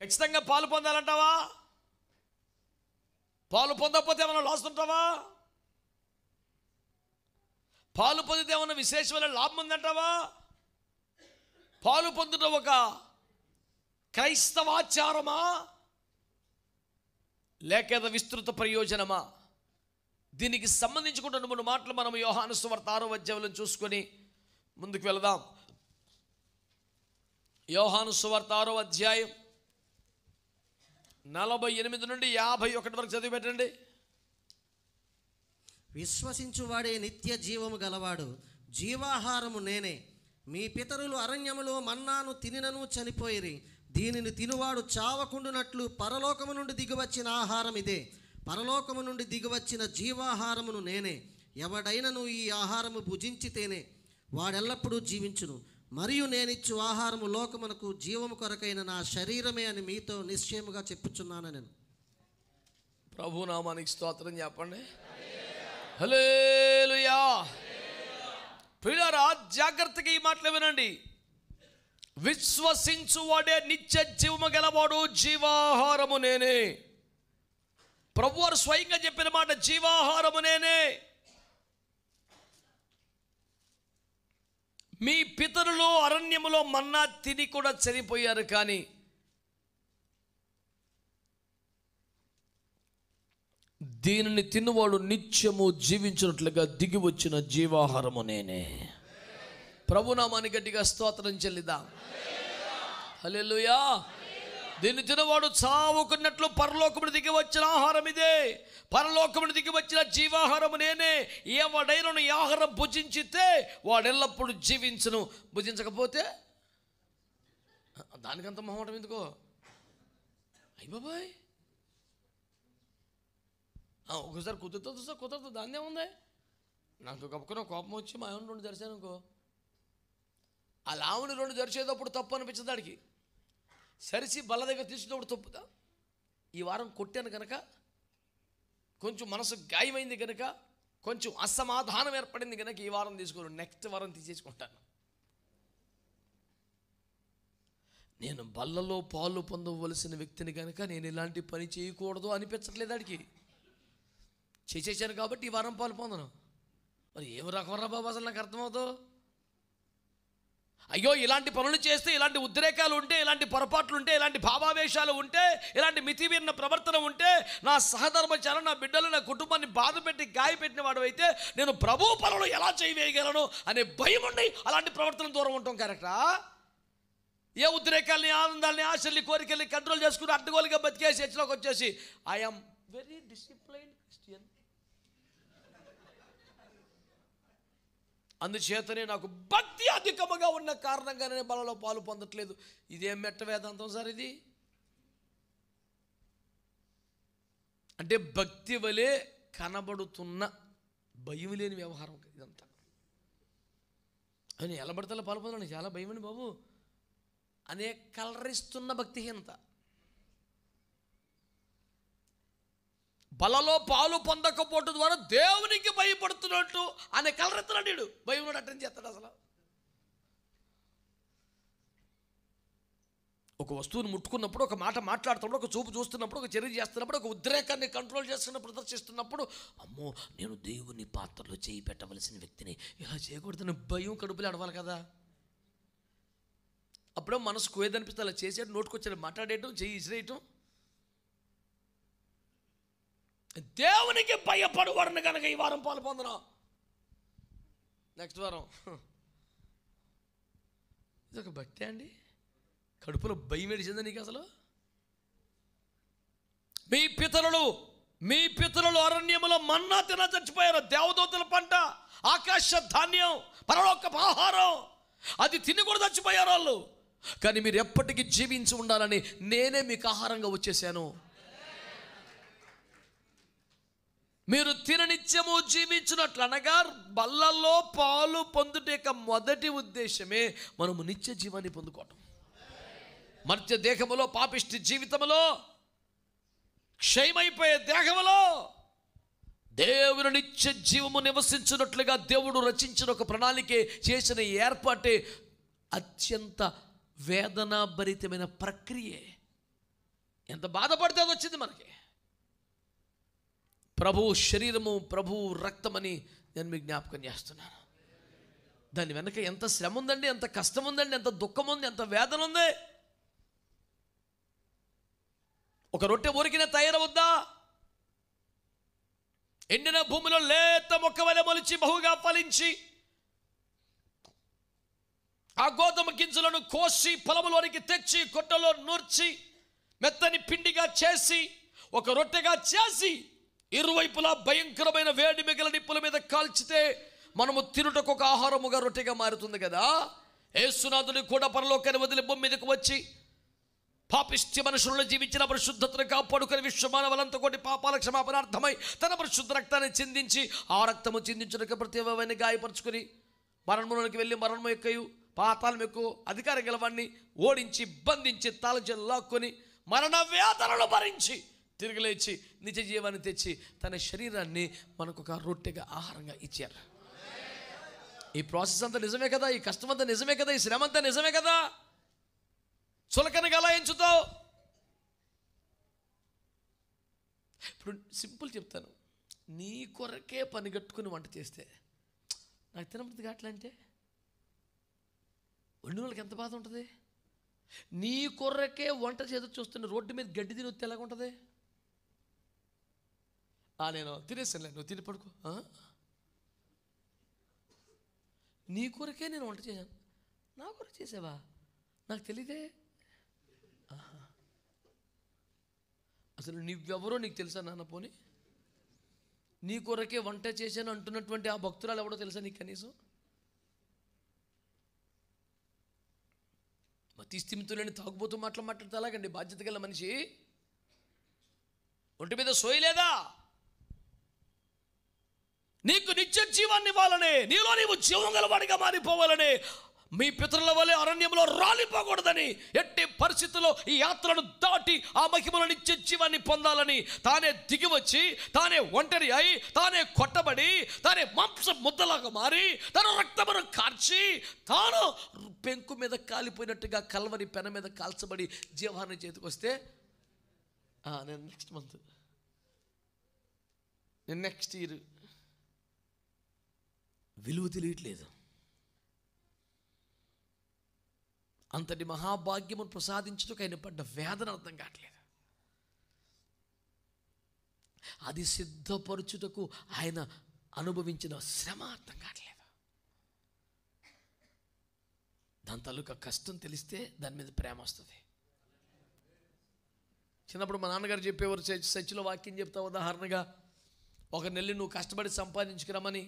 ఖచ్చితంగా పాలు పొందాలంటావా? పాలు పొందకపోతే ఏమైనా లాస్ ఉంటావా? పాలు పొందితే ఏమన్నా విశేషమైన లాభం ఉందంటావా? పాలు పొందడం ఒక క్రైస్తవాచారమా లేక విస్తృత ప్రయోజనమా? దీనికి సంబంధించుకుంటున్న 2 మాటలు మనం యోహాను సువార్త 6వ అధ్యాయంలో చూసుకొని ముందుకు వెళదాం. యోహాను సువార్త 6వ అధ్యాయం 48 నుండి 51 వరకు చదివి పెట్టండి. విశ్వసించువాడే నిత్య జీవము గలవాడు, జీవాహారము నేనే. మీ పితరులు అరణ్యములో మన్నాను తినినను చనిపోయిరి. దీనిని తినువాడు చావకుండునట్లు పరలోకము నుండి దిగివచ్చిన ఆహారం ఇదే. పరలోకము నుండి దిగివచ్చిన జీవాహారమును నేనే. ఎవడైనను ఈ ఆహారము భుజించితేనే వాడెల్లప్పుడూ జీవించును. మరియు నేనిచ్చు ఆహారము లోకమునకు జీవము కొరకైన నా శరీరమే అని మీతో నిశ్చయముగా చెప్పుచున్నాను. నేను ప్రభు నామానికి స్తోత్రం చెప్పండి. హల్లెలూయా. ప్రియులారా, జాగ్రత్తగా ఈ మాటలు వినండి. విశ్వసించువాడే నిత్య జీవము గలవాడు, జీవాహారము నేనే. ప్రభువారు స్వయంగా చెప్పిన మాట, జీవాహారము నేనే. మీ పితరులు అరణ్యములో మన్నా తిని కూడా చనిపోయారు, కానీ దీనిని తిన్నవాడు నిత్యము జీవించినట్లుగా దిగి వచ్చిన జీవాహారము నేనే. ప్రభునామాని గట్టిగా స్తోత్రం చెల్లిద్దాం. హల్లెలూయా. దీన్ని తినవాడు చావుకున్నట్లు పరలోకమును దిగి వచ్చిన ఆహారం ఇదే. పరలోకమును దిగి వచ్చిన జీవాహారము నేనే. ఎవడైనా ఈ ఆహారం భుజించితే వాడెల్లప్పుడు జీవించును, భుజించకపోతే దానికంత మొహమాటం ఎందుకో? అయ్య బాబాయ్, ఒకసారి కుదురుతుంది సార్, కుదరదు, దాన్నే ఉంది. నాకు కప్పుకున్న కోపం వచ్చి మా ఆవిడ 2 జరిచాను అనుకో, అలా ఆవిడ 2 జరిచేటప్పుడు తప్పు అనిపించదు. దానికి సరిసి బల్ల దగ్గర తీసుకున్నప్పుడు తప్పుదా. ఈ వారం కొట్టాను కనుక, కొంచెం మనసు గాయమైంది కనుక, కొంచెం అసమాధానం ఏర్పడింది కనుక ఈ వారం తీసుకోను, నెక్స్ట్ వారం తీసేసుకుంటాను. నేను బల్లలో పాలు పొందవలసిన వ్యక్తిని కనుక నేను ఇలాంటి పని చేయకూడదు అనిపించట్లేదు. దానికి చేసేసాను కాబట్టి ఈ వారం పాలు పొందను. మరి ఏం రకమరా బాబు, అసలు నాకు అర్థమవుతావు? అయ్యో, ఇలాంటి పనులు చేస్తే, ఇలాంటి ఉద్రేకాలు ఉంటే, ఇలాంటి పొరపాట్లు ఉంటే, ఇలాంటి భావావేశాలు ఉంటే, ఇలాంటి మితిమీరిన ప్రవర్తన ఉంటే, నా సహధర్మచారులు, నా బిడ్డలు, నా కుటుంబాన్ని బాధ పెట్టి గాయపెట్టిన వాడు అయితే నేను ప్రభు పనులు ఎలా చేయవేయగలను అనే భయం ఉండి అలాంటి ప్రవర్తన దూరం ఉంటాం. కరెక్టా? ఏ ఉద్రేకాలని, ఆనందాలని, ఆశల్ని, కోరికల్ని కంట్రోల్ చేసుకుని అడ్డగోలుగా బతికేసి చర్చలోకి వచ్చేసి ఐఎమ్ వెరీ డిసిప్లైన్డ్ క్రిస్టియన్, అందుచేతనే నాకు భక్తి అధికముగా ఉన్న కారణంగానే నేను బలలో పాలు పొందట్లేదు. ఇదేం మెట్ట వేదాంతం సార్ ఇది? అంటే భక్తి వలె కనబడుతున్న భయం లేని వ్యవహారం ఇదంతా. అని ఎలా పడతా పాలు పొందాలని చాలా భయమండి బాబు అనే కలరిస్తున్న భక్తిహీనత. బలలో పాలు పొందకపోవడం ద్వారా దేవునికి భయపడుతున్నట్టు అనే కలరెత్తున్నాడు. భయం అటెండ్ చేస్తాడు. అసలు ఒక వస్తువుని ముట్టుకున్నప్పుడు, ఒక మాట మాట్లాడుతున్నప్పుడు, ఒక చూపు చూస్తున్నప్పుడు, ఒక చర్య చేస్తున్నప్పుడు, ఒక ఉద్రేకాన్ని కంట్రోల్ చేస్తున్నప్పుడు, ప్రదర్శిస్తున్నప్పుడు, అమ్మో నేను దేవుని పాత్రలో చేయి పెట్టవలసిన వ్యక్తిని, ఇలా చేయకూడదని భయం కడుపులో అడవాలి కదా. అప్పుడే మనసుకు ఏదనిపిస్తే అలా చేసేయడం, నోటుకొచ్చేది మాట్లాడేయటం, చేయి ఇసిరేయటం. దేవునికి భయపడవాడిని కనుక ఈ వారం పాలు పొందను, నెక్స్ట్ వారం ఇదొక భక్తి అండి. కడుపులో భయం ఏడిచిందా నీకు అసలు? మీ పితరులు అరణ్యములో మన్నా తిన చచ్చిపోయారు. దేవదూతల పంట, ఆకాశ ధాన్యం, పరలోకపు ఆహారం, అది తిని కూడా చచ్చిపోయారు వాళ్ళు. కానీ మీరు ఎప్పటికీ జీవించి ఉండాలని నేనే మీకు ఆహారంగా వచ్చేసాను. మీరు తిననిత్యము జీవించినట్లు, అనగా బల్లల్లో పాలు పొందుట యొక్క మొదటి ఉద్దేశమే మనము నిత్య జీవాన్ని పొందుకోవటం. మర్త్య దేహములో, పాపిష్టి జీవితములో, క్షయమైపోయే దేహములో దేవుని నిత్య జీవము నివసించినట్లుగా దేవుడు రచించిన ఒక ప్రణాళికే, చేసిన ఏర్పాటే అత్యంత వేదనాభరితమైన ప్రక్రియే. ఎంత బాధపడితే అది వచ్చింది మనకి. ప్రభు శరీరము, ప్రభు రక్తమని నేను మీకు జ్ఞాపకం చేస్తున్నాను. దాని వెనక ఎంత శ్రమ ఉందండి, ఎంత కష్టం ఉందండి, ఎంత దుఃఖం ఉంది, ఎంత వేదన ఉంది. ఒక రొట్టె ఊరికిన తయారవద్దా? ఎండిన భూమిలో లేత మొక్క వలె మొలిచి బహుగా ఫలించి ఆ గోధుమ గింజలను కోసి పొలంలోనికి తెచ్చి కొట్టలో నూర్చి మెత్తని పిండిగా చేసి ఒక రొట్టెగా చేసి ఇరువైపులా భయంకరమైన వేడి మిగిలిన నిప్పుల మీద కాల్చితే మనము తినుటకు ఒక ఆహారముగా రొట్టెగా మారుతుంది కదా. యేసునాథుని కూడా పరలోకాన్ని వదిలి భూమి మీదకు వచ్చి పాపిష్టి మనుషులను జీవించిన పరిశుద్ధతను కాపాడుకొని విశ్వమానవులంతా కోటి పాపాల క్షమాపణార్థమై తన పరిశుద్ధ రక్తాన్ని చిందించి ఆ రక్తము చిందించుటకు ప్రతివైన గాయపరుచుకుని మరణంలోనికి వెళ్ళి మరణం యొక్కయు పాతాళం యొక్క అధికారం గలవాన్ని ఓడించి బంధించి తాళచేలు లాక్కొని మరణ వేదనలు భరించి తిరిగి లేచి నిజ జీవాన్ని తెచ్చి తన శరీరాన్ని మనకు ఒక రొట్టెగా ఆహారంగా ఇచ్చారు. ఈ ప్రాసెస్ అంతా నిజమే కదా, ఈ కష్టం అంతా నిజమే కదా, ఈ శ్రమ అంతా నిజమే కదా. చులకనగా ఎలా ఎంచుతావు? ఇప్పుడు సింపుల్ చెప్తాను, నీ కొరకే పనిగట్టుకుని వంట చేస్తే నాకు తినబుద్ధి కావట్లంటే వండిన వాళ్ళకి ఎంత బాధ ఉంటుంది. నీ కొరకే వంట చేసి చూస్తున్న రోడ్డు మీద గడ్డి తిని వస్తే ఎలాగ ఉంటుంది? నేను తినేసానులే, నువ్వు తిని పడుకో. నీ కొరకే నేను వంట చేశాను, నా కొరకు చేసావా? నాకు తెలియదే. అసలు నువ్వెవరో నీకు తెలుసా నాన్న? పోనీ నీ కొరకే వంట చేశాను అంటున్నటువంటి ఆ భక్తురాలు ఎవడో తెలుసా నీకు కనీసం? మతిస్థిమితులని తాగుబోతూ మాట్లాడితే అలాగండి బాధ్యత గల మనిషి. ఒంటి మీద సోయలేదా? నీకు నిత్య జీవాన్ని ఇవ్వాలనే, నీలో నీవు జీవం గలవాడిగా మారిపోవాలని, మీ పితరుల వలె అరణ్యంలో రాలిపోకూడదని, ఎట్టి పరిస్థితుల్లో ఈ యాత్రను దాటి ఆ మహిమలో నిత్య జీవాన్ని పొందాలని తానే దిగి వచ్చి, తానే ఒంటరి అయి, తానే కొట్టబడి, తానే మాంసం ముద్దలాగా మారి, తన రక్తమును కార్చి, తాను పెంకు మీద కాలిపోయినట్టుగా కల్వరి పెన మీద కాల్చబడి జీవాన్ని చేతికి వస్తే నేను నెక్స్ట్ మంత్, నేను నెక్స్ట్ ఇయర్ విలువ తెలియట్లేదు. అంతటి మహాభాగ్యమును ప్రసాదించుటకు ఆయన పడ్డ వేదన అర్థం కావట్లేదు. అది సిద్ధపరచుటకు ఆయన అనుభవించిన శ్రమ అర్థం కావట్లేదు. దాని తాలూకా కష్టం తెలిస్తే దాని మీద ప్రేమ వస్తుంది. చిన్నప్పుడు మా నాన్నగారు చెప్పేవారు, చర్చిలో వాక్యం చెప్తా ఉదాహరణగా, ఒక నెల్లి నువ్వు కష్టపడి సంపాదించుకురామని,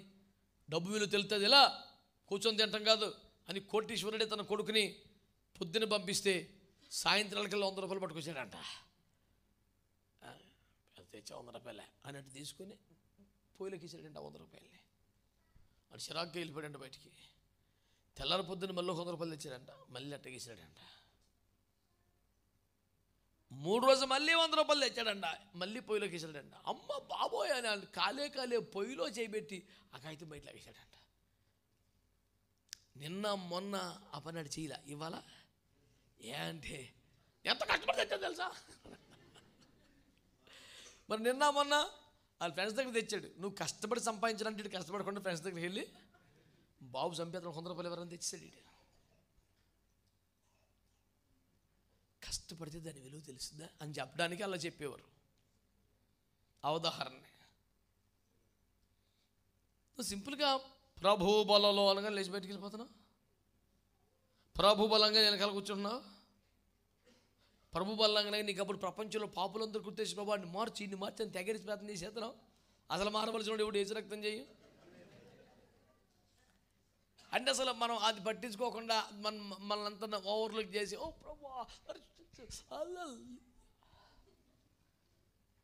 డబ్బు విలువ తెలుస్తుంది, ఎలా కూర్చొని తింటాం కాదు అని కోటీశ్వరుడే తన కొడుకుని పొద్దున పంపిస్తే సాయంత్రాలకల్లా 100 రూపాయలు పట్టుకొచ్చాడంట. తెచ్చా 100 రూపాయలే అన్నట్టు తీసుకొని పొయ్యిలోకి ఇచ్చాడంట 100 రూపాయలని. వాడు చిరాగ్గా వెళ్ళిపోయాడంట బయటికి. తెల్లారి పొద్దున్న మళ్ళీ 100 రూపాయలు తెచ్చాడంట, మళ్ళీ అట్టగేసాడంట. 3 రోజు మళ్ళీ 100 రూపాయలు తెచ్చాడంట, మళ్ళీ పొయ్యిలోకి వేసాడంట. అమ్మ బాబోయ్ అని కాలే పొయ్యిలో చేయబెట్టి ఆ కాగితం బయట లాగేసాడంట. నిన్న మొన్న ఆ పని అడి చేయలే, ఇవాళ అంటే ఎంత కష్టపడి తెచ్చాడు తెలుసా? మరి నిన్న మొన్న వాళ్ళ ఫ్రెండ్స్ దగ్గర తెచ్చాడు. నువ్వు కష్టపడి సంపాదించాలంటే కష్టపడకుండా ఫ్రెండ్స్ దగ్గరికి వెళ్ళి బాబు చంపేతను 100 రూపాయలు ఎవరైనా తెచ్చాడు. ఇటు కష్టపడితే దాని విలువ తెలుస్తుందా అని చెప్పడానికి అలా చెప్పేవారు. ఆ ఉదాహరణ నువ్వు సింపుల్గా ప్రభు బలంలో అనగా లేచి బయటికి వెళ్ళిపోతున్నావు, ప్రభు బలంగా వెనకాల కూర్చుంటున్నావు, ప్రభు బలంగానే నీకు అప్పుడు ప్రపంచంలో పాపులందరూ గుర్తేసి ప్రభు వాడిని మార్చి ఇన్ని మార్చి అని తెగరిచి ప్రయత్నం చేసేస్తున్నావు. అసలు మారవలసిన ఇప్పుడు ఏసు రక్తం చేయి అంటే అసలు మనం అది పట్టించుకోకుండా మనల్ని ఓవర్లుక్ చేసి ఓ ప్రభు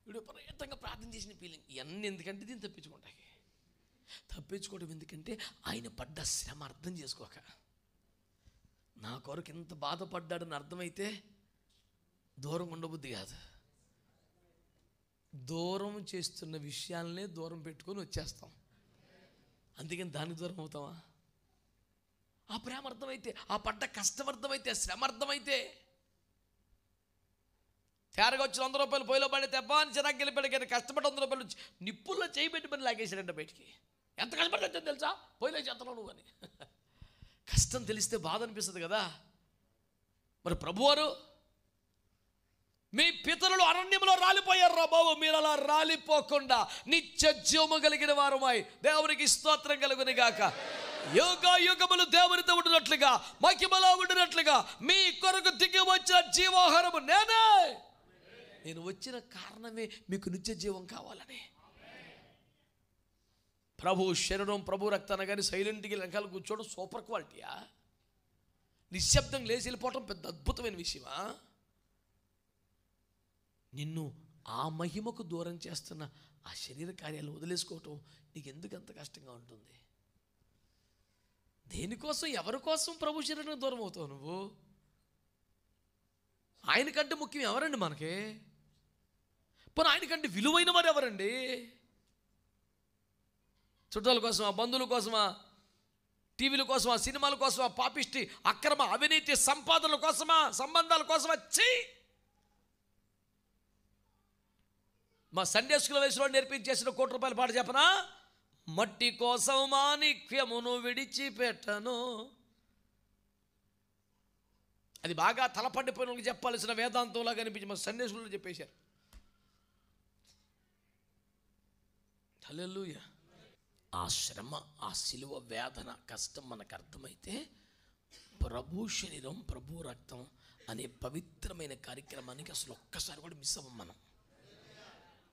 వీడు ప్రయత్నంగా ప్రార్థన చేసిన ఫీలింగ్ ఇవన్నీ ఎందుకంటే దీన్ని తప్పించుకోవడం ఎందుకంటే ఆయన పడ్డ శ్రమ అర్థం చేసుకోక, నా కొరకు ఎంత బాధపడ్డాడని అర్థమైతే దూరం ఉండబుద్ధి కాదు. దూరం చేస్తున్న విషయాలనే దూరం పెట్టుకొని వచ్చేస్తాం, అందుకని దానికి దూరం అవుతామా? ఆ ప్రేమ అర్థమైతే, ఆ పడ్డ కష్టం అర్థమైతే, శ్రమ అర్థమైతే తేరగా వచ్చిన 100 రూపాయలు పొయ్యిలో పడి తెబ్బాని చిరాకు వెళ్ళిపోయాడు కానీ కష్టపడి 100 రూపాయలు నిప్పుల్లో చేయి పెట్టి పని లాగేసాడంట బయటికి. ఎంత కష్టపడి తెలుసా, పొయ్యిలో చేస్తున్నావు నువ్వు అని. కష్టం తెలిస్తే బాధ అనిపిస్తుంది కదా. మరి ప్రభువారు మీ పితరులు అరణ్యంలో రాలిపోయారు రా బాబు, మీరు అలా రాలిపోకుండా నిత్య జీవము కలిగిన వారమై దేవునికి స్తోత్రం కలుగును గాక. యుగ యుగములు దేవునితో ఉండినట్లుగా మహిమలో ఉండినట్లుగా మీ కొరకు దిగి వచ్చిన జీవాహారము నేనే. నేను వచ్చిన కారణమే మీకు నిత్య జీవం కావాలని. ప్రభు శరీరం ప్రభు రక్తాన కానీ సైలెంట్గా వెనకాల కూర్చోవడం సూపర్ క్వాలిటీయా? నిశ్శబ్దం లేచి వెళ్ళిపోవటం పెద్ద అద్భుతమైన విషయమా? నిన్ను ఆ మహిమకు దూరం చేస్తున్న ఆ శరీర కార్యాలు వదిలేసుకోవటం నీకు ఎందుకు అంత కష్టంగా ఉంటుంది? దేనికోసం ఎవరి కోసం ప్రభు శరీరానికి దూరం అవుతావు నువ్వు? ఆయనకంటే ముఖ్యం ఎవరండి మనకి? పోనీ ఆయనకంటే విలువైన వారు ఎవరండి? చుట్టాల కోసమా, బంధువుల కోసమా, టీవీల కోసమా, సినిమాల కోసమా, పాపిష్టి అక్రమ అవినీతి సంపాదనల కోసమా, సంబంధాల కోసమా? మా సండే స్కూల్ వయసులో నేర్పించేసిన ₹1 పాట చెప్పనా? మట్టి కోసం మాణిక్యమును విడిచిపెట్టను. అది బాగా తలపండిపోయిన వాళ్ళకి చెప్పాల్సిన వేదాంతంలా కనిపించి మా సండే స్కూల్లో చెప్పేశారు. హల్లెలూయా. ఆ శ్రమ, ఆ సిలువ వేదన, కష్టం మనకు అర్థమైతే ప్రభు శరీరం ప్రభు రక్తం అనే పవిత్రమైన కార్యక్రమానికి అసలు ఒక్కసారి కూడా మిస్ అవ్వం మనం.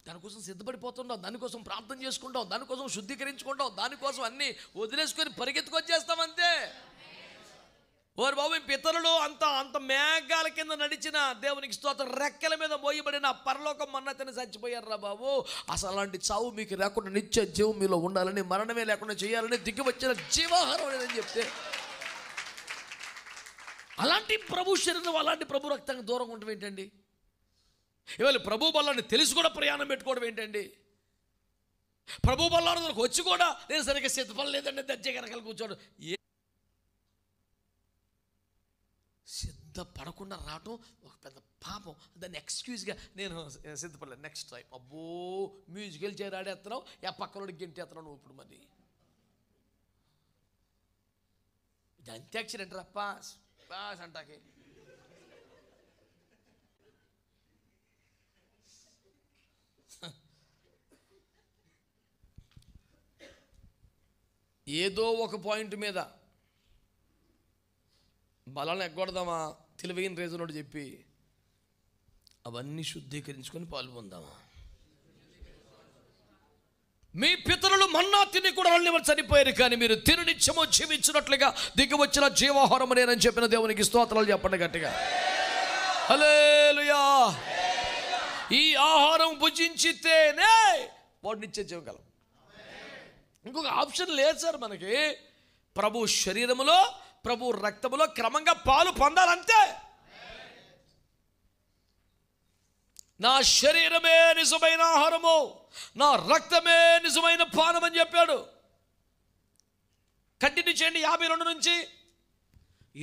దానికోసం సిద్ధపడిపోతుంటాం, దానికోసం ప్రార్థన చేసుకుంటాం, దానికోసం శుద్ధీకరించుకుంటాం, దానికోసం అన్నీ వదిలేసుకొని పరిగెత్తుకొచ్చేస్తామంతే. ఓరు బాబు, పితరులు అంత మేఘాల కింద నడిచిన దేవునికి స్తోత్రం, రెక్కల మీద మోయబడిన పరలోకం మన్నతని చచ్చిపోయారు రా బాబు. అసలు అలాంటి చావు మీకు లేకుండా నిత్య జీవం మీలో ఉండాలని, మరణమే లేకుండా చేయాలని దిగి వచ్చిన జీవాహారం అని చెప్తే, అలాంటి ప్రభు శరీరం అలాంటి ప్రభు రక్తానికి దూరంగా ఉండటం ఏంటండి? ఇవాళ ప్రభు బల్లాన్ని తెలిసి కూడా ప్రయాణం పెట్టుకోవడం ఏంటండి? ప్రభు బల్లానికి వచ్చి కూడా నేను సరిగ్గా సిద్ధపడలేదండి, దర్జాగా రకాలు కూర్చోడు. సిద్ధపడకుండా రావటం ఒక పెద్ద పాపం. దాన్ని ఎక్స్క్యూజ్గా నేను సిద్ధపడలేదు, నెక్స్ట్ టైం. అబ్బో, మ్యూజికల్ చైర్ ఆడేస్తున్నావు, ఆ పక్కనోడికి గెంటేస్తున్నావు నువ్వు. ఇప్పుడు మరి ఇది అంత్యాక్షరి రా పాస్ పాస్ అంటాకే. ఏదో ఒక పాయింట్ మీద బలాన్ని ఎగ్గొడదామా, తెలివైన రీజన్ ఒకటి చెప్పి అవన్నీ శుద్ధీకరించుకొని పాల్పొందామా? మీ పితరులు మన్నా తిని కూడా చనిపోయారు, కానీ మీరు తిని నిత్యము జీవించినట్లుగా దిగి వచ్చిన జీవాహారం నేనని చెప్పిన దేవునికి స్తోత్రాలు చెప్పండి గట్టిగా. హల్లెలూయా. ఈ ఆహారం భుజించితేనే వాడు నిత్య జీవం కలం. ఇంకొక ఆప్షన్ లేదు సార్ మనకి. ప్రభు శరీరములో ప్రభు రక్తములో క్రమంగా పాలు పొందాలంతే. నా శరీరమే నిజమైన ఆహారము, నా రక్తమే నిజమైన పానం అని చెప్పాడు. కంటిన్యూ చేయండి 52 నుంచి.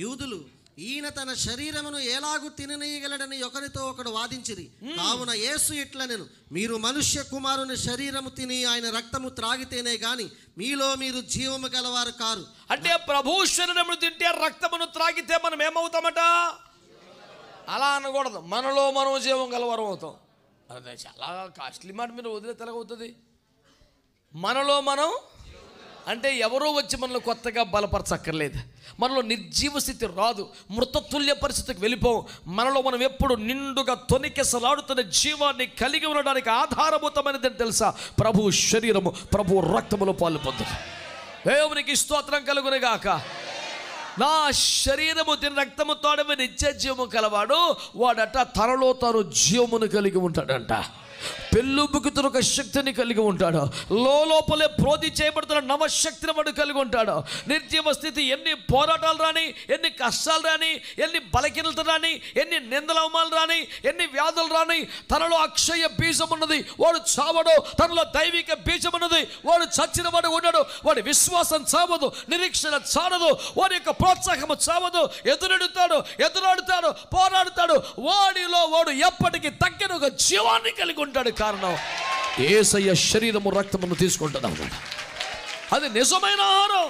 యూదులు ఈయన తన శరీరమును ఎలాగూ తిననీయగలడని ఒకరితో ఒకడు వాదించిరి. కావున యేసు ఇట్లనెను, మీరు మనుష్య కుమారుని శరీరము తిని ఆయన రక్తము త్రాగితేనే గాని మీలో మీరు జీవము గలవారు కారు. అంటే ప్రభు శరీరమును తింటే రక్తమును త్రాగితే మనం ఏమవుతామట? అలా అనకూడదు, మనలో మనం జీవం గలవారం అవుతాం. అదే చాలా కాస్ట్లీ మాట మీరు వదిలే తెలగవుతుంది. మనలో మనం అంటే ఎవరో వచ్చి మనలో కొత్తగా బలపరచక్కర్లేదు. మనలో నిర్జీవ స్థితి రాదు, మృతతుల్య పరిస్థితికి వెళ్ళిపోం. మనలో మనం ఎప్పుడు నిండుగా తొనికెసలాడుతున్న జీవాన్ని కలిగి ఉండడానికి ఆధారభూతమైనది తెలుసా? ప్రభు శరీరము ప్రభు రక్తములో పాలు పొందుతుంది. దేవునికి స్తోత్రం కలుగునుగాక. నా శరీరము తిని రక్తము తోడవి నిత్య జీవము కలవాడు వాడట తనలో తాను జీవమును కలిగి ఉంటాడంట. పెళ్ళుబుకుతున్న ఒక శక్తిని కలిగి ఉంటాడు. లోపలే ప్రోధి చేయబడుతున్న నవశక్తిని వాడు కలిగి ఉంటాడు. నిర్జీవ స్థితి ఎన్ని పోరాటాలు రాని, ఎన్ని కష్టాలు రాని, ఎన్ని బలహీనతలు రాని, ఎన్ని నిందల అవమానాలు రాని, ఎన్ని వ్యాధులు రాని, తనలో అక్షయ బీజం ఉన్నది, వాడు చావడు. తనలో దైవిక బీజం ఉన్నది, వాడు చచ్చిన వాడు ఉన్నాడు. వాడి విశ్వాసం చావదు, నిరీక్షణ చావదు, వాడి యొక్క ప్రోత్సాహము చావదు. ఎదురాడుతాడు, పోరాడుతాడు. వాడిలో వాడు ఎప్పటికీ తగ్గిన ఒక జీవాన్ని కలిగి ఉంటాడు. కారణం యేసయ్య శరీరము రక్తమును తీసుకుంటున్నాడు. అది నిజమైన ఆహారం.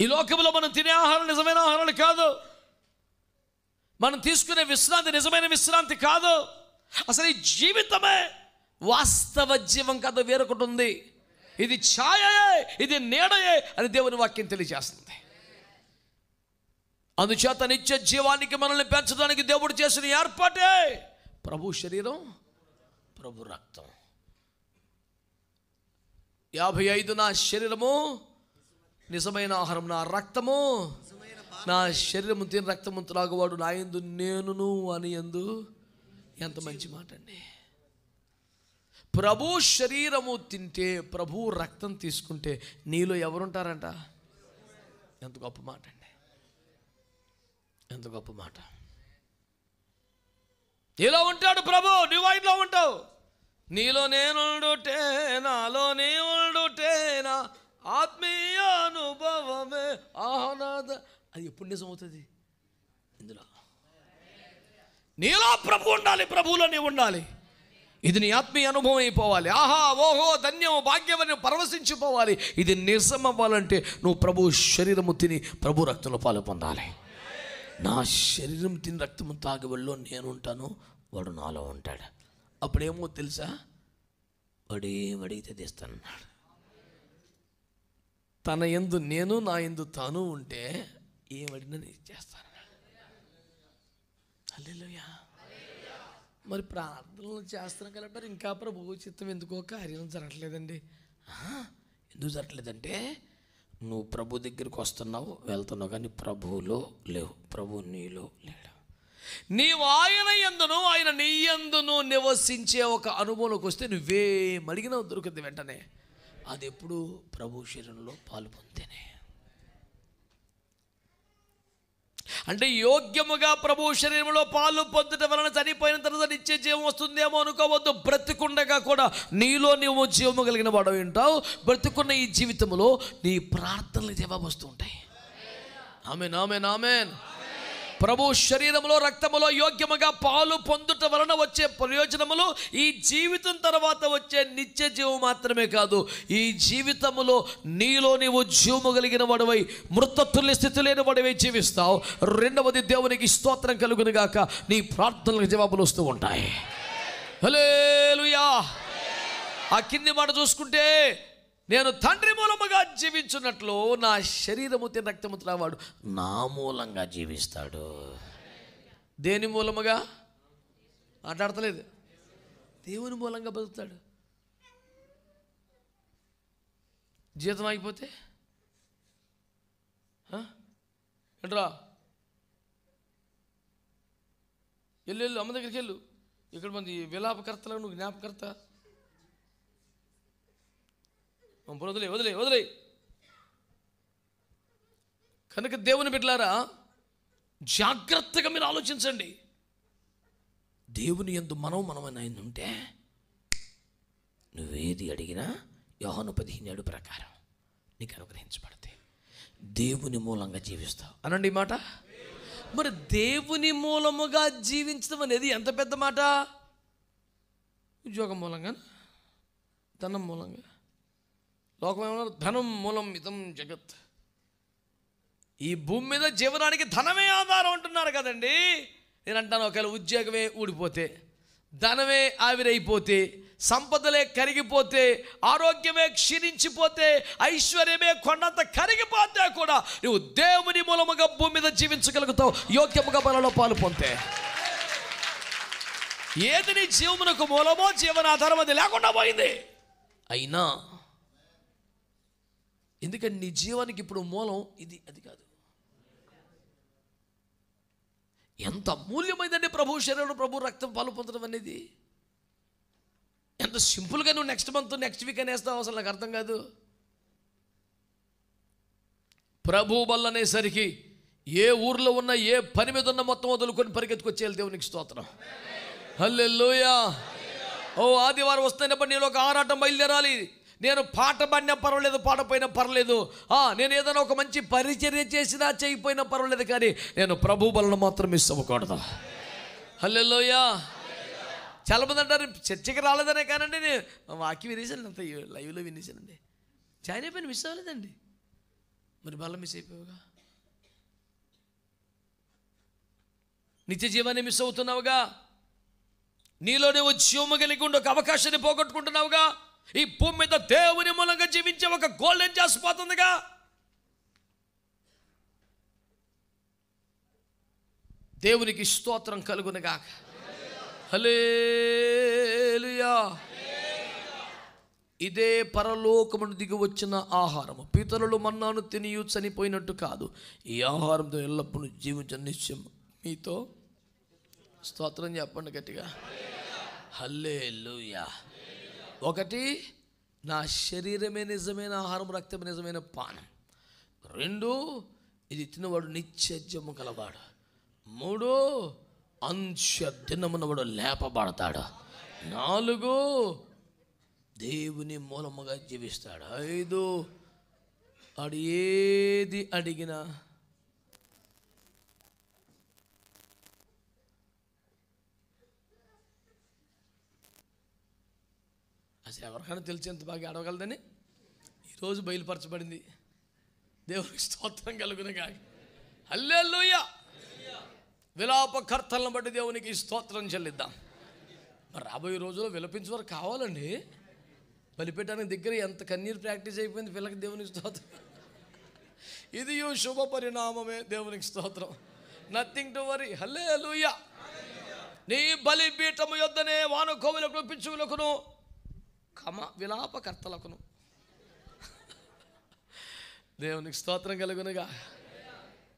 ఈ లోకంలో మనం తినే ఆహారం నిజమైన ఆహారాలు కాదు. మనం తీసుకునే విశ్రాంతి నిజమైన విశ్రాంతి కాదు. అసలు ఈ జీవితమే వాస్తవ జీవం కాదు, వేరొకటి ఉంది. ఇది ఛాయయే, ఇది నీడయే అని దేవుని వాక్యం తెలియజేస్తుంది. అందుచేత నిత్య జీవానికి మనల్ని పెంచడానికి దేవుడు చేసిన ఏర్పాటే ప్రభు శరీరం, ప్రభు రక్తం. 55 నా శరీరము నిజమైన ఆహారం, నా రక్తము నా శరీరము తిని రక్తము త్రాగువాడు నా యందు నేనును అని యందు. ఎంత మంచి మాట అండి. ప్రభు శరీరము తింటే, ప్రభు రక్తం తీసుకుంటే నీలో ఎవరుంటారంట? ఎంత గొప్ప మాట అండి, ఎంత గొప్ప మాట. నీలో ఉంటాడు ప్రభు, నువ్వు ఆయనలో ఉంటావు. నీలో నేనుండుటే, నాలో నీ ఉండుటేనా ఆత్మీయ అనుభవమే ఆహ్లాద. అది ఎప్పుడు నిజం అవుతుంది? ఇందులో నీలో ప్రభు ఉండాలి, ప్రభువులో నీవు ఉండాలి. ఇది నీ ఆత్మీయ అనుభవం అయిపోవాలి. ఆహా, ఓహో, ధన్యం, భాగ్యమని పరవశించిపోవాలి. ఇది నిజం అవ్వాలంటే నువ్వు ప్రభు శరీరము తిని ప్రభు రక్తంలో పాలు పొందాలి. నా శరీరం తిని రక్తము తాగేవాళ్ళలో నేను ఉంటాను, వాడు నాలో ఉంటాడు. అప్పుడేమో తెలుసా, వాడేమడిగితే తెస్తానన్నాడు. తన యందు నేను, నా యందు తాను ఉంటే ఏమడినా నేను చేస్తాను. హల్లెలూయా. మరి ప్రార్థనలు చేస్తున్నాం కదా, ఇంకా ప్రభు చిత్తం ఎందుకో కార్యం జరగట్లేదండి. ఎందుకు జరగట్లేదంటే నువ్వు ప్రభు దగ్గరికి వస్తున్నావు, వెళ్తున్నావు, కానీ ప్రభువులో లేవు, ప్రభు నీలో లేడు. నీవు ఆయన యందును, ఆయన నీ యందును నివసించే ఒక అనుభవంలోకి వస్తే నువ్వేమడిగినా దొరుకుతుంది వెంటనే. అది ఎప్పుడు ప్రభు శరీరంలో పాలు పొందేనే. అంటే యోగ్యముగా ప్రభు శరీరంలో పాలు పొందటం వలన చనిపోయిన తర్వాత నిత్య జీవం వస్తుందేమో అనుకోవద్దు. బ్రతికుండగా కూడా నీలో నీవు జీవము కలిగిన వాడు ఉంటావు. బ్రతికున్న ఈ జీవితంలో నీ ప్రార్థనలు జవాబు వస్తూ ఉంటాయి. ఆమేన్, ఆమేన్, ఆమేన్. ప్రభు శరీరములో రక్తములో యోగ్యముగా పాలు పొందుట వలన వచ్చే ప్రయోజనములు ఈ జీవితం తర్వాత వచ్చే నిత్య జీవం మాత్రమే కాదు, ఈ జీవితములో నీలో నీవు జీవము కలిగిన వాడివై, మృతతుల్య స్థితి లేని వాడివై జీవిస్తావు. రెండవది, దేవునికి స్తోత్రం కలుగును గాక, నీ ప్రార్థనలకు జవాబులు వస్తూ ఉంటాయి. హల్లెలూయా. ఆ కింది మాట చూసుకుంటే, నేను తండ్రి మూలముగా జీవించున్నట్లు నా శరీరము తిని రక్తము త్రావాడు నా మూలంగా జీవిస్తాడు. దేని మూలముగా మాట్లాడతలేదు, దేవుని మూలంగా బతుకుతాడు. జీతం ఆగిపోతే ఏంట్రా, వెళ్ళు అమ్మ దగ్గరికి వెళ్ళు. ఇక్కడ మంది విలాపకర్తలు, నువ్వు జ్ఞాపకర్త. వదిలే. కనుక దేవుని బిడ్డలారా, జాగ్రత్తగా మీరు ఆలోచించండి. దేవుని యందు మనమైన ఆయన ఉంటే నువ్వేది అడిగినా యోహాను 17 ప్రకారం నీకు అనుగ్రహించబడతాయి. దేవుని మూలంగా జీవిస్తావు అనండి ఈ మాట. మరి దేవుని మూలముగా జీవించడం అనేది ఎంత పెద్ద మాట. ఉద్యోగం మూలంగా, ధనం మూలంగా. లోకం ఏమన్నారు, ధనం మూలం ఇదం జగత్. ఈ భూమి మీద జీవనానికి ధనమే ఆధారం అంటున్నారు కదండి. నేను అంటాను, ఒకవేళ ఉద్యోగమే ఊడిపోతే, ధనమే ఆవిరైపోతే, సంపదలే కరిగిపోతే, ఆరోగ్యమే క్షీణించిపోతే, ఐశ్వర్యమే కొండంత కరిగిపోతే కూడా నువ్వు దేవుని మూలముగా భూమి మీద జీవించగలుగుతావు, యోగ్యముగా బలలో పాలు పొందే. ఏది నీ జీవమునకు మూలమో, జీవనాధారం అది లేకుండా పోయింది. అయినా ఎందుకంటే నీ జీవానికి ఇప్పుడు మూలం ఇది, అది కాదు. ఎంత అమూల్యమైందండి ప్రభు శరీరం, ప్రభు రక్తం పాలు పొందడం అనేది. ఎంత సింపుల్గా నువ్వు నెక్స్ట్ మంత్ నెక్స్ట్ వీక్ అనేస్తావు, అసలు నాకు అర్థం కాదు. ప్రభు బల్ల అనేసరికి ఏ ఊర్లో ఉన్న ఏ పని మీద ఉన్న మొత్తం వదులుకొని పరిగెత్తుకొచ్చేయాలి. దేవునికి స్తోత్రం, హల్లెలూయా. ఓ ఆదివారం వస్తున్నప్పుడు నేను ఒక ఆరాటం బయలుదేరాలి. నేను పాట పాడినా పర్వాలేదు, పాడపోయినా పర్లేదు, నేను ఏదైనా ఒక మంచి పరిచర్య చేసినా చేయకపోయినా పర్వాలేదు, కానీ నేను ప్రభు బలను మాత్రం మిస్ అవ్వకూడదు. హల్లెలూయా. చాలామంది అంటారు చర్చకి రాలేదనే కానండి, నేను వాక్యం వినేసాను, అంత లైవ్లో వినేసానండి, జాయిన్ అయిపోయిన మిస్ అవ్వలేదండి. మరి బలం మిస్ అయిపోయావుగా, నిత్య జీవాన్ని మిస్ అవుతున్నావుగా, నీలోనే జీవము కలిగి ఉండే ఒక అవకాశాన్ని పోగొట్టుకుంటున్నావుగా. ఈ భూమి మీద దేవుని మూలంగా జీవించే ఒక గోల్డెన్ ఛాన్స్ పోతుందిగా. దేవునికి స్తోత్రం కలుగునుగా. హల్లెలూయా. ఇదే పరలోకమును దిగి వచ్చిన ఆహారము. పితరులు మన్నాను తినియు చనిపోయినట్టు కాదు, ఈ ఆహారంతో ఎల్లప్పుడూ జీవించ నిశ్చయం. మీతో స్తోత్రం చెప్పండి గట్టిగా, హల్లెలూయా. ఒకటి, నా శరీరమే నిజమైన ఆహారం, రక్తమే నిజమైన పానం. 2, ఇది తినవాడు నిత్యజము కలవాడు. 3, అంత్య దినమున వాడు లేపబడతాడు. 4, దేవుని మూలముగా జీవిస్తాడు. 5, వాడు ఏది అడిగినా అసలు ఎవరికైనా తెలిసేంత బాగా అడగలదని ఈరోజు బయలుపరచబడింది. దేవునికి స్తోత్రం కలుగునుగా. హల్లెలూయా. విలాపకర్తలను బట్టి దేవునికి స్తోత్రం చెల్లిద్దాం. మరి రాబోయే రోజుల్లో విలపించేవారు కావాలండి. బలిపెట్టడానికి దగ్గర ఎంత కన్నీరు ప్రాక్టీస్ అయిపోయింది పిల్లకి. దేవునికి స్తోత్రం. ఇది శుభ పరిణామమే. దేవునికి స్తోత్రం. Nothing to worry. హల్లెలూయా. నీ బలిపీఠము యొద్దనే వానకోవులకు పిచ్చుకులకును విలాపకర్తలకును. దేవునికి స్తోత్రం కలుగునుగా.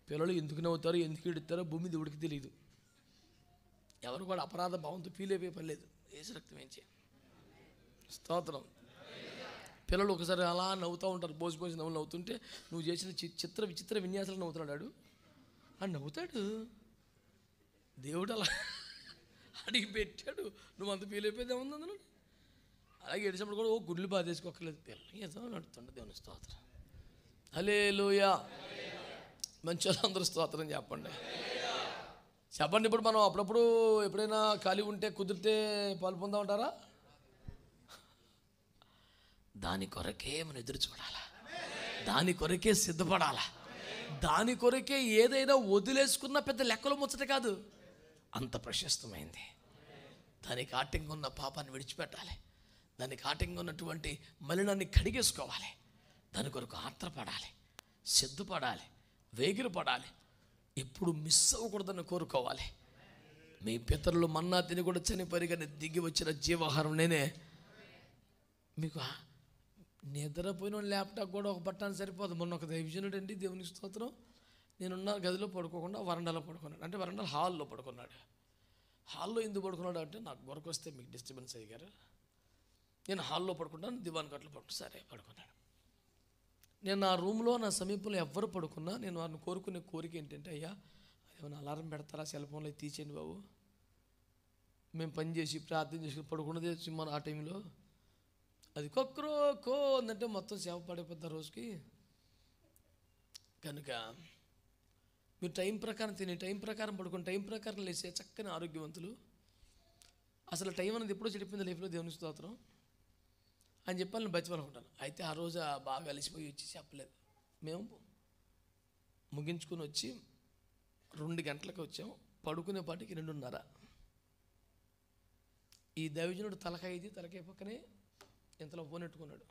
పిల్లలు ఎందుకు నవ్వుతారో ఎందుకు ఎడుతారో భూమి దేవుడికి తెలియదు. ఎవరు కూడా అపరాధ భావంతో ఫీల్ అయిపోయే పని లేదు. ఏసు రక్తం ఏం చేయ. స్తోత్రం. పిల్లలు ఒకసారి అలా నవ్వుతూ ఉంటారు, పోసి నవ్వులు నవ్వుతుంటే నువ్వు చేసిన చిత్ర విచిత్ర విన్యాసాలు నవ్వుతున్నాడు. అని నవ్వుతాడు. దేవుడు అలా అడిగి పెట్టాడు, నువ్వు అంత ఫీల్ అయిపోయింది ఏముంది అందులో. అలాగే ఏడిచినప్పుడు కూడా గుడ్లు బాధేసుకోక్కర్లేదు. పిల్లలు ఏదో నడుతుండే. దేవుని స్తోత్రం. హల్లెలూయా. మంచి వాళ్ళందరూ స్తోత్రం చెప్పండి. చెప్పండి. ఇప్పుడు మనం అప్పుడప్పుడు ఎప్పుడైనా ఖాళీ ఉంటే కుదిరితే పాలు పొందామంటారా? దాని కొరకే మనం ఎదురు చూడాలా, దాని కొరకే సిద్ధపడాలా, దాని కొరకే ఏదైనా వదిలేసుకున్న పెద్ద లెక్కలు ముచ్చట కాదు, అంత ప్రశస్తమైంది. దానికి ఆటంకం ఉన్న పాపాన్ని విడిచిపెట్టాలి, దానికి ఆటంకం ఉన్నటువంటి మలినాన్ని కడిగేసుకోవాలి. దాని కొరకు ఆత్రపడాలి, సిద్ధపడాలి, వేగిరపడాలి. ఎప్పుడు మిస్ అవ్వకూడదని కోరుకోవాలి. మీ పితరులు మన్నా తిని కూడా చనిపోయి కానీ దిగి వచ్చిన జీవాహారం నేనే. మీకు నిద్రపోయిన ల్యాప్టాప్ కూడా ఒక పట్టాన్ని సరిపోదు. మొన్న ఒక దైవజనుడు అండి, దేవునికి స్తోత్రం, నేనున్న గదిలో పడుకోకుండా వరండాలో పడుకున్నాడు. అంటే వరండాలో హాల్లో పడుకున్నాడు. హాల్లో ఎందుకు పడుకున్నాడు అంటే, నాకు వరకు వస్తే మీకు డిస్టర్బెన్స్ అయ్యారు, నేను హాల్లో పడుకుంటాను, దివాన్ కట్లో పడుకు. సరే పడుకున్నాడు. నేను నా రూమ్లో నా సమీపంలో ఎవరు పడుకున్నా నేను వారిని కోరుకునే కోరిక ఏంటంటే, అయ్యా ఏమైనా అలారం పెడతారా, సెల్ ఫోన్లో తీసేయండి బాబు, మేము పని చేసి ప్రార్థన చేసి పడుకున్నదే సినిమా. ఆ టైంలో అది కొక్కరో కో అందంటే మొత్తం సేవ పడిపోద్ది రోజుకి. కనుక మీరు టైం ప్రకారం తిని, టైం ప్రకారం పడుకుని, టైం ప్రకారం లేసే చక్కని ఆరోగ్యవంతులు. అసలు టైం అనేది ఎప్పుడో చెడిపోయింది లైఫ్లో. దేవుని స్తోత్రం అని చెప్పాలని బతిమాలనుకుంటాను. అయితే ఆ రోజు బాగా అలసిపోయి వచ్చి చెప్పలేదు. మేము ముగించుకుని వచ్చి 2 గంటలకు వచ్చాము. పడుకునే పాటికి 2:30. ఈ దైవజనుడు తలకాయ పక్కనే ఇంతలో ఫోన్ పెట్టుకున్నాడు.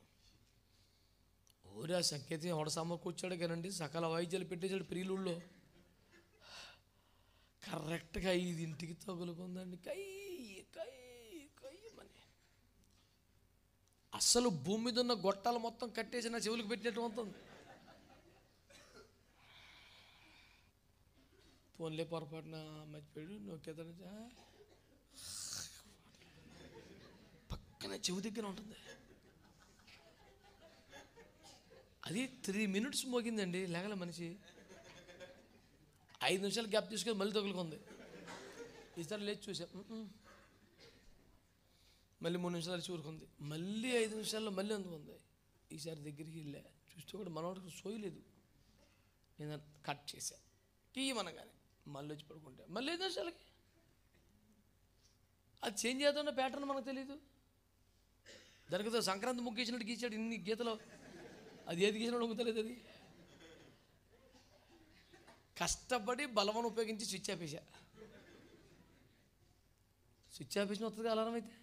ఊరా సంకేతం ఎవడ సమకూర్చాడు కానండి, సకల వాయిద్యాలు పెట్టేశాడు ప్రియులుల్లో. కరెక్ట్గా 5ంటికి తగులుకుందండి. కై కై కయ్యమని అస్సలు భూమి మీద ఉన్న గొట్టాలు మొత్తం కట్టేసి నా చెవులకు పెట్టినట్టు ఉంటుంది. ఫోన్లే పొరపాటున మర్చిపోయాడు నొక్కేదని పక్కన చెవి దగ్గర ఉంటుంది. అది 3 minutes మోగిందండి, లేగల మనిషి. 5 నిమిషాలు గ్యాప్ తీసుకొని మళ్ళీ తగులుకుంది. ఈసారి లేచి చూసాం, మళ్ళీ 3 నిమిషాలు చూరుకుంది. మళ్ళీ 5 నిమిషాల్లో మళ్ళీ అందుకుంది. ఈసారి దగ్గరికి వెళ్ళా, చూస్తే కూడా మనవాడికి సోయలేదు. నేను కట్ చేశా, తీయమనగానే మళ్ళీ వచ్చి పడుకుంటా. మళ్ళీ 5 నిమిషాలకి అది చేంజ్ చేద్దామన్న ప్యాటర్న్ మనకు తెలీదు. దానికి సంక్రాంతి ముగ్గు గీసినట్టు గీసాడు ఇన్ని గీతలో, అది ఏది గీసినట్టు ముగ్గుతలేదు. అది కష్టపడి బలవను ఉపయోగించి స్విచ్ ఆపేసా. స్విచ్ ఆపేసిన వస్తుంది అలారం అయితే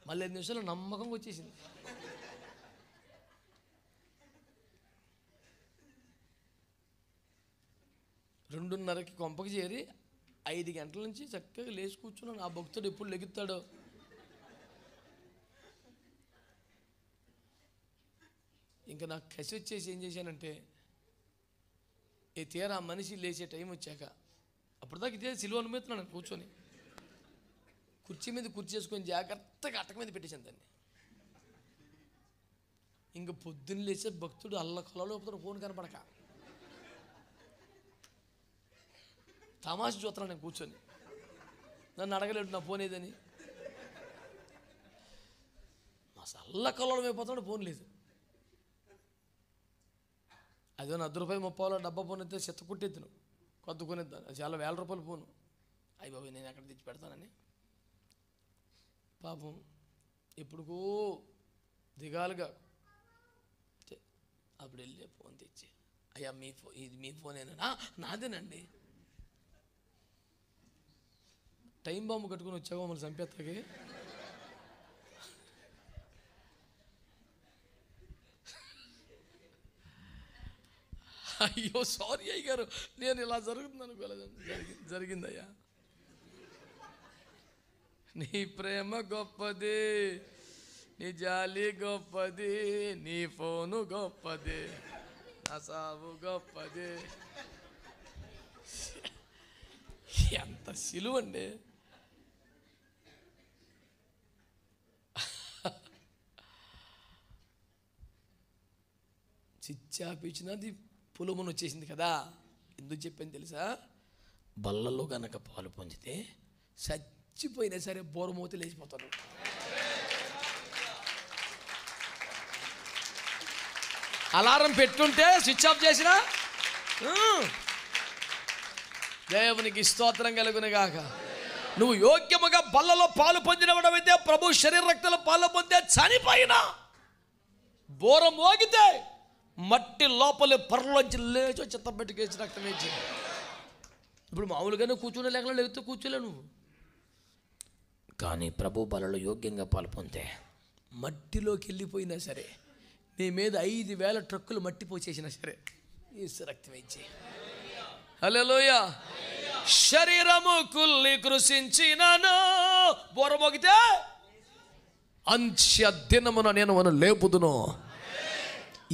మళ్ళీ 5 నిమిషాలు నమ్మకంగా వచ్చేసింది. రెండున్నరకి కొంపకి చేరి 5 గంటల నుంచి చక్కగా లేచి కూర్చున్నాను. ఆ భక్తుడు ఎప్పుడు లెగుతాడో. ఇంకా నాకు కసి వచ్చేసి ఏం చేశానంటే, ఈ తీరా మనిషి లేచే టైం వచ్చాక, అప్పటిదాకా ఇదే సిలువ అనుమతున్నాను కూర్చొని, కుర్చీ మీద కుర్చీ చేసుకొని జాగ్రత్తగా అటక మీద పెట్టేశాను దాన్ని. ఇంక పొద్దున్న లేచే భక్తుడు అల్లకల్లో ఫోన్ కనపడక తమాషా చూస్తున్నాను నేను కూర్చొని. నన్ను అడగలేడు నా ఫోన్ ఏదని. మా అల్లకల్లోలం అయిపోతున్నాడు, ఫోన్ లేదు. అదే నా ₹10-30 డబ్బా ఫోన్ అయితే చెత్త కుట్టేద్దును, కొత్త కొనేద్దాను. అది చాలా ₹1000 ఫోను. అయ్యి బాబు నేను ఎక్కడ తెచ్చి పెడతానని పాపం ఎప్పుడుకో దిగాలుగా అప్పుడు వెళ్ళి ఫోన్ తెచ్చి, అయ్యా మీ ఇది మీ ఫోనేనా? నాదేనండి. టైం బాంబు కట్టుకుని వచ్చావో మన సంపేత్తకి. అయ్యో సారీ అయ్య గారు, నేను ఇలా జరుగుతుంది అనుకోలేదండి. జరిగిందయ్యా. నీ ప్రేమ గొప్పది, నీ జాలి గొప్పది, నీ ఫోను గొప్పది, నా సావు గొప్పది. ఎంత సిలువండి. చిచ్చాపించినది పులుమును వచ్చేసింది కదా. ఎందుకు చెప్పాను తెలుసా? బల్లలో గనక పాలు పొందితే చచ్చిపోయినా సరే బోరమూతి లేచిపోతారు. అలారం పెట్టుంటే స్విచ్ ఆఫ్ చేసిన దేవునికి స్తోత్రం కలుగునుగాక. నువ్వు యోగ్యముగా బల్లలో పాలు పొందినవాడైతే, ప్రభు శరీర రక్తంలో పాలు పొందే చనిపోయినా బోర మోగితే మట్టి లోపలి పొరలోంచి లేచో చిత్తం పెట్టుకేసి రక్తం వేసి. ఇప్పుడు మామూలుగానే కూర్చునే లేకుండా లేకపోతే కూర్చోలే నువ్వు. కానీ ప్రభు బలలో యోగ్యంగా పాలు పొందే మట్టిలోకి వెళ్ళిపోయినా సరే, నీ మీద 5000 ట్రక్కులు మట్టి పోసేసినా సరే ఏసు రక్తం వేసి. హల్లెలూయా. శరీరము కుల్లి కృషించినను బోర మోగితే అంత్య దినమున నేను లేపుదును.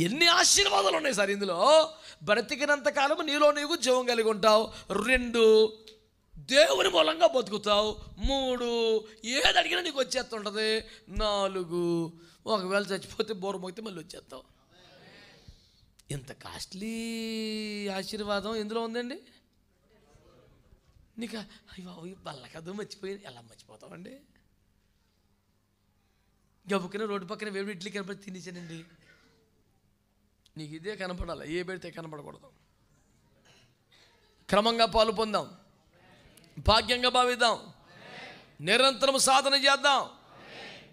ఎన్ని ఆశీర్వాదాలు ఉన్నాయి సార్ ఇందులో. బ్రతికినంత కాలం నీలో నీకు జీవం కలిగి ఉంటావు. 2 దేవుని మూలంగా బతుకుతావు. 3 ఏది అడిగినా నీకు వచ్చేస్తుంటుంది. 4 ఒకవేళ చచ్చిపోతే బోర మోగితే మళ్ళీ వచ్చేస్తావు. ఎంత కాస్ట్లీ ఆశీర్వాదం ఇందులో ఉందండి. నీకు అయ్యో బల్ల కదా మర్చిపోయి ఎలా మర్చిపోతామండి. గబుక్కున రోడ్డు పక్కన వేడి ఇడ్లీ కనపడి తినేసానండి. నీకు ఇదే కనపడాలి, ఏ పెడితే కనపడకూడదు. క్రమంగా పాలు పొందాం, భాగ్యంగా భావిద్దాం, నిరంతరం సాధన చేద్దాం,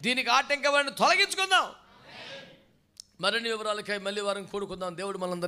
దీనికి ఆటంకం తొలగించుకుందాం. మరిన్ని వివరాలకై మళ్ళీ వారం కూడుకుందాం. దేవుడు మనందరినీ